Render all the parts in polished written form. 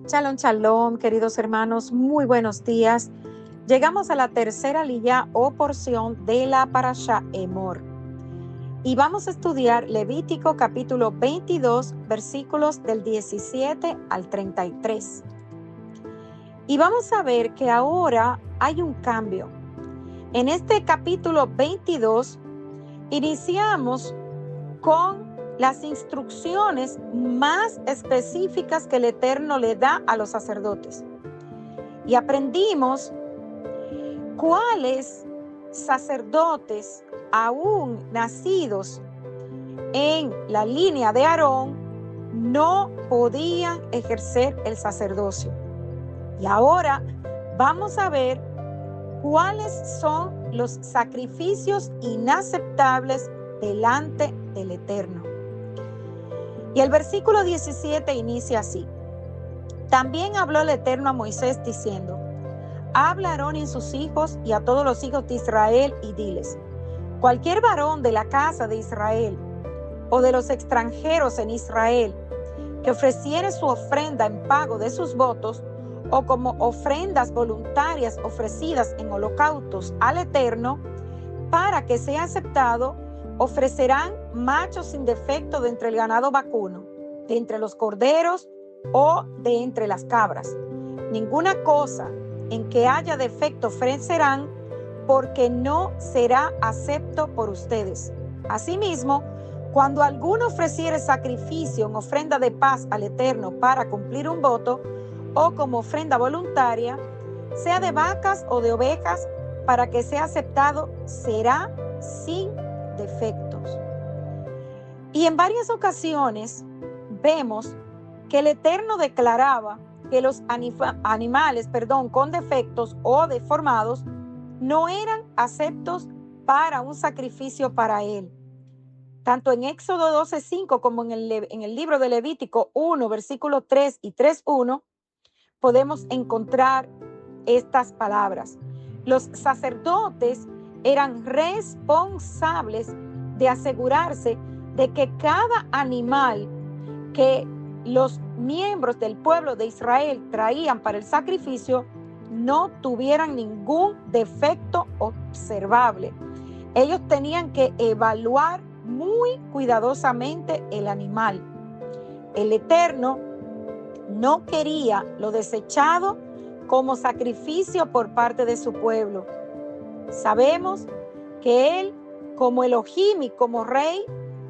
Shalom, shalom, queridos hermanos, muy buenos días. Llegamos a la tercera liyá o porción de la parashá Emor. Y vamos a estudiar Levítico capítulo 22, versículos del 17 al 33. Y vamos a ver que ahora hay un cambio. En este capítulo 22 iniciamos con las instrucciones más específicas que el Eterno le da a los sacerdotes. Y aprendimos cuáles sacerdotes aún nacidos en la línea de Aarón no podían ejercer el sacerdocio. Y ahora vamos a ver cuáles son los sacrificios inaceptables delante del Eterno. Y el versículo 17 inicia así. También habló el Eterno a Moisés diciendo: habla a Aarón y sus hijos y a todos los hijos de Israel y diles: cualquier varón de la casa de Israel o de los extranjeros en Israel que ofreciere su ofrenda en pago de sus votos o como ofrendas voluntarias ofrecidas en holocaustos al Eterno, para que sea aceptado, ofrecerán machos sin defecto de entre el ganado vacuno, de entre los corderos o de entre las cabras. Ninguna cosa en que haya defecto ofrecerán, porque no será acepto por ustedes. Asimismo, cuando alguno ofreciere sacrificio en ofrenda de paz al Eterno para cumplir un voto, o como ofrenda voluntaria, sea de vacas o de ovejas, para que sea aceptado, será sin defectos. Y en varias ocasiones vemos que el Eterno declaraba que los animales con defectos o deformados no eran aceptos para un sacrificio para él. Tanto en Éxodo 12:5 como en el libro de Levítico 1, versículo 3 y 3:1, podemos encontrar estas palabras. Los sacerdotes eran responsables de asegurarse de que cada animal que los miembros del pueblo de Israel traían para el sacrificio no tuvieran ningún defecto observable. Ellos tenían que evaluar muy cuidadosamente el animal. El Eterno no quería lo desechado como sacrificio por parte de su pueblo. Sabemos que él, como Elohim y como rey,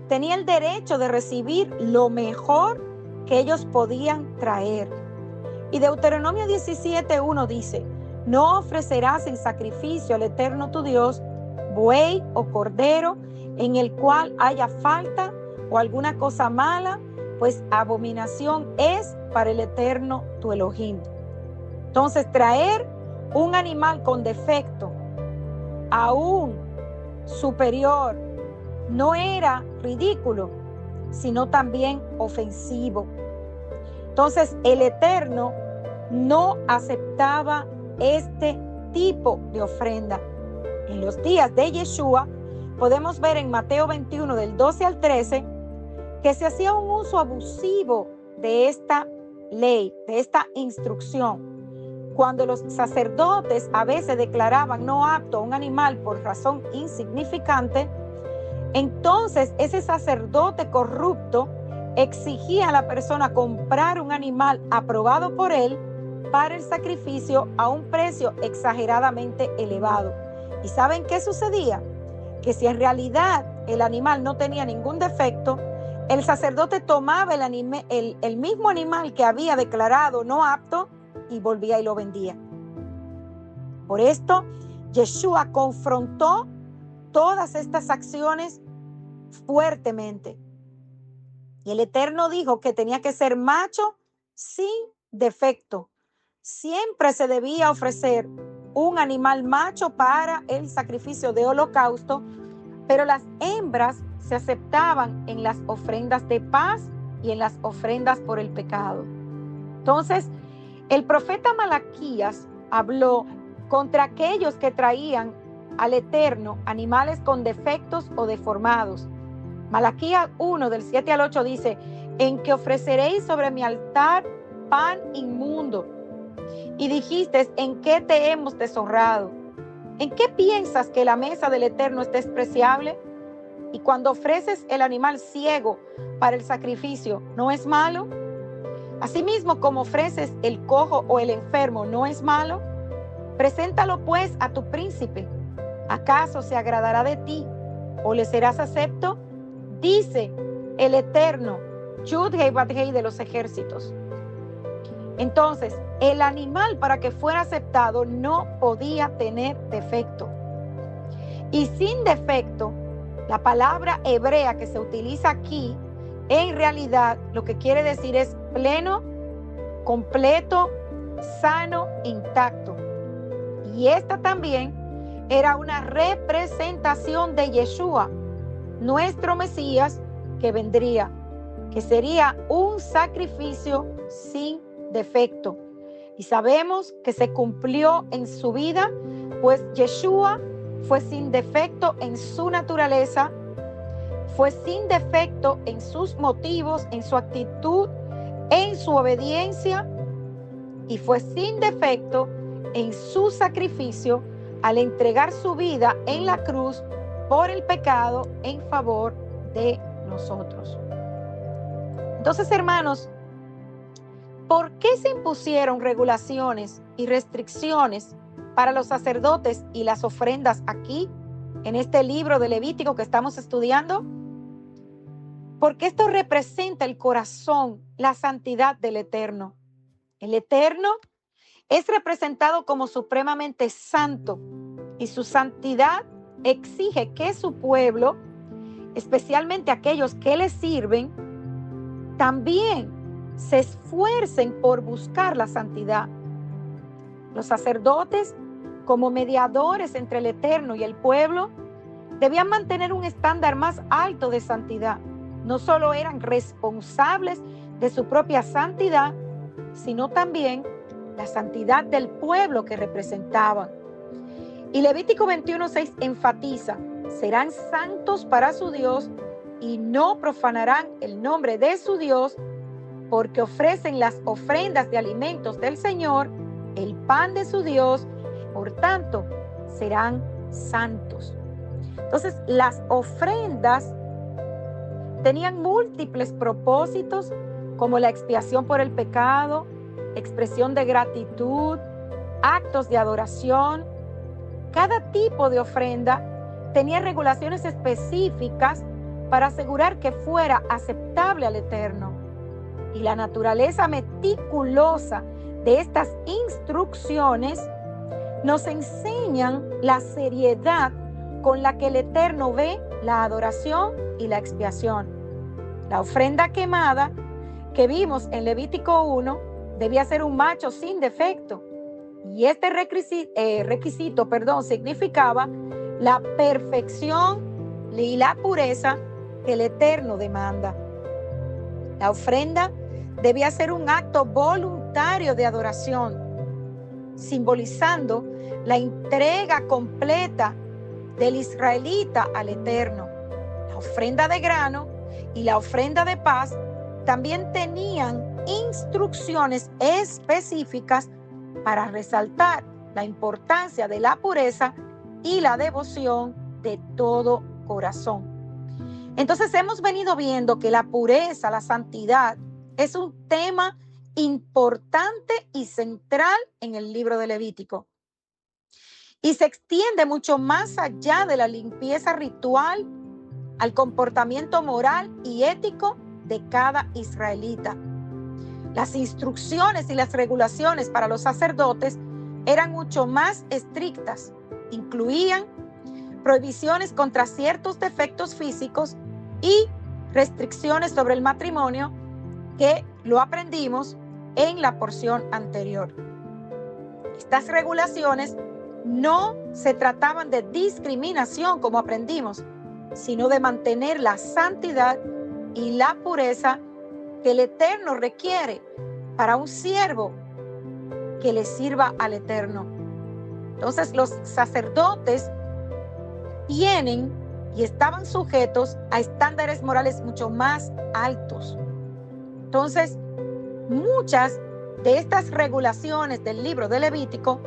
tenía el derecho de recibir lo mejor que ellos podían traer. Y Deuteronomio 17:1 dice: no ofrecerás en sacrificio al Eterno tu Dios buey o cordero en el cual haya falta o alguna cosa mala, pues abominación es para el Eterno tu Elohim. Entonces, traer un animal con defecto aún superior no era ridículo, sino también ofensivo. Entonces, el Eterno no aceptaba este tipo de ofrenda. En los días de Yeshua, podemos ver en Mateo 21, del 12 al 13, que se hacía un uso abusivo de esta ley, de esta instrucción. Cuando los sacerdotes a veces declaraban no apto a un animal por razón insignificante, entonces ese sacerdote corrupto exigía a la persona comprar un animal aprobado por él para el sacrificio a un precio exageradamente elevado. ¿Y saben qué sucedía? Que si en realidad el animal no tenía ningún defecto, el sacerdote tomaba el mismo animal que había declarado no apto y volvía y lo vendía. Por esto, Yeshua confrontó todas estas acciones fuertemente. Y el Eterno dijo que tenía que ser macho sin defecto. Siempre se debía ofrecer un animal macho para el sacrificio de holocausto, pero las hembras se aceptaban en las ofrendas de paz y en las ofrendas por el pecado. Entonces, el profeta Malaquías habló contra aquellos que traían al Eterno animales con defectos o deformados. Malaquías 1, del 7 al 8 dice: en que ofreceréis sobre mi altar pan inmundo. Y dijiste, ¿en qué te hemos deshonrado? ¿En qué piensas que la mesa del Eterno es despreciable? Y cuando ofreces el animal ciego para el sacrificio, ¿no es malo? Asimismo, como ofreces el cojo o el enfermo, ¿no es malo? Preséntalo pues a tu príncipe. ¿Acaso se agradará de ti o le serás acepto? Dice el Eterno, Yud-Hei Bat-Hei de los ejércitos. Entonces, el animal para que fuera aceptado no podía tener defecto. Y sin defecto, la palabra hebrea que se utiliza aquí, en realidad lo que quiere decir es pleno, completo, sano, intacto. Y esta también era una representación de Yeshua, nuestro Mesías, que vendría, que sería un sacrificio sin defecto. Y sabemos que se cumplió en su vida, pues Yeshua fue sin defecto en su naturaleza, fue sin defecto en sus motivos, en su actitud, en su obediencia, y fue sin defecto en su sacrificio al entregar su vida en la cruz por el pecado en favor de nosotros. Entonces, hermanos, ¿por qué se impusieron regulaciones y restricciones para los sacerdotes y las ofrendas aquí, en este libro de Levítico que estamos estudiando? Porque esto representa el corazón, la santidad del Eterno. El Eterno es representado como supremamente santo y su santidad exige que su pueblo, especialmente aquellos que le sirven, también se esfuercen por buscar la santidad. Los sacerdotes, como mediadores entre el Eterno y el pueblo, debían mantener un estándar más alto de santidad. No solo eran responsables de su propia santidad, sino también la santidad del pueblo que representaban. Y Levítico 21:6 enfatiza: serán santos para su Dios y no profanarán el nombre de su Dios, porque ofrecen las ofrendas de alimentos del Señor, el pan de su Dios, por tanto, serán santos. Entonces, las ofrendas tenían múltiples propósitos, como la expiación por el pecado, expresión de gratitud, actos de adoración. Cada tipo de ofrenda tenía regulaciones específicas para asegurar que fuera aceptable al Eterno. Y la naturaleza meticulosa de estas instrucciones nos enseñan la seriedad con la que el Eterno ve la adoración y la expiación. La ofrenda quemada que vimos en Levítico 1 debía ser un macho sin defecto. Y este requisito significaba la perfección y la pureza que el Eterno demanda. La ofrenda debía ser un acto voluntario de adoración, simbolizando la entrega completa del israelita al Eterno. La ofrenda de grano y la ofrenda de paz también tenían instrucciones específicas para resaltar la importancia de la pureza y la devoción de todo corazón. Entonces hemos venido viendo que la pureza, la santidad, es un tema importante y central en el libro de Levítico. Y se extiende mucho más allá de la limpieza ritual al comportamiento moral y ético de cada israelita. Las instrucciones y las regulaciones para los sacerdotes eran mucho más estrictas. Incluían prohibiciones contra ciertos defectos físicos y restricciones sobre el matrimonio, que lo aprendimos en la porción anterior. Estas regulaciones no se trataban de discriminación, como aprendimos, sino de mantener la santidad y la pureza que el Eterno requiere para un siervo que le sirva al Eterno. Entonces, los sacerdotes tienen y estaban sujetos a estándares morales mucho más altos. Entonces, muchas de estas regulaciones del libro de Levítico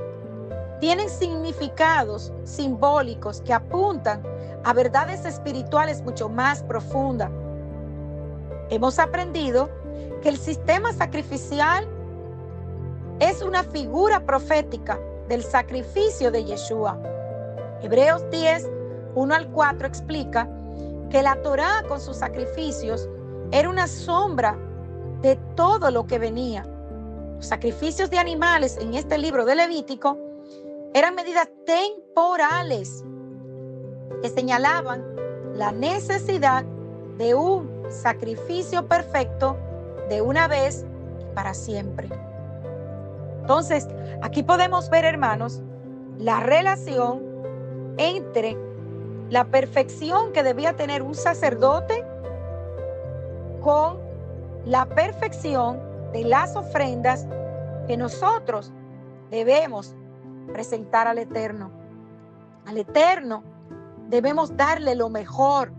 tienen significados simbólicos que apuntan a verdades espirituales mucho más profundas. Hemos aprendido que el sistema sacrificial es una figura profética del sacrificio de Yeshua. Hebreos 10, 1 al 4 explica que la Torá con sus sacrificios era una sombra de todo lo que venía. Los sacrificios de animales en este libro de Levítico eran medidas temporales que señalaban la necesidad de un sacrificio perfecto de una vez y para siempre. Entonces, aquí podemos ver, hermanos, la relación entre la perfección que debía tener un sacerdote con la perfección de las ofrendas que nosotros debemos presentar al Eterno. Al Eterno debemos darle lo mejor,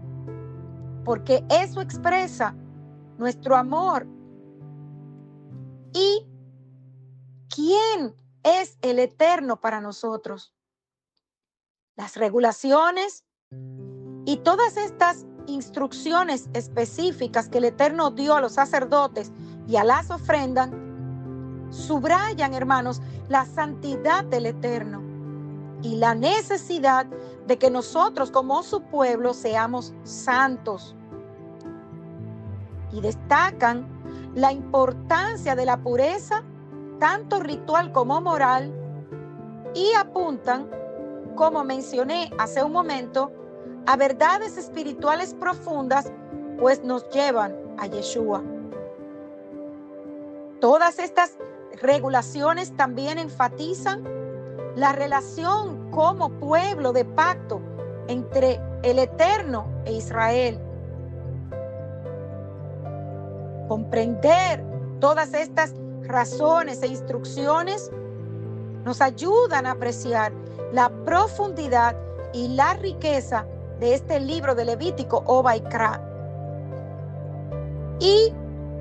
porque eso expresa nuestro amor. ¿Y quién es el Eterno para nosotros? Las regulaciones y todas estas instrucciones específicas que el Eterno dio a los sacerdotes y a las ofrendas subrayan, hermanos, la santidad del Eterno y la necesidad de que nosotros como su pueblo seamos santos. Y destacan la importancia de la pureza, tanto ritual como moral, y apuntan, como mencioné hace un momento, a verdades espirituales profundas, pues nos llevan a Yeshua. Todas estas regulaciones también enfatizan la relación como pueblo de pacto entre el Eterno e Israel. Comprender todas estas razones e instrucciones nos ayudan a apreciar la profundidad y la riqueza de este libro de Levítico o Baikra, y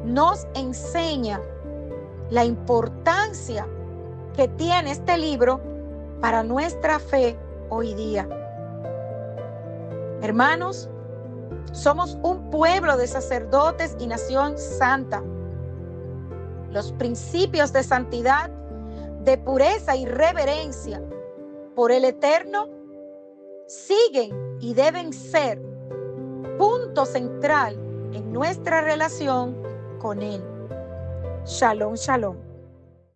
nos enseña la importancia que tiene este libro para nuestra fe hoy día. Hermanos, somos un pueblo de sacerdotes y nación santa. Los principios de santidad, de pureza y reverencia por el Eterno siguen y deben ser punto central en nuestra relación con Él. Shalom, shalom.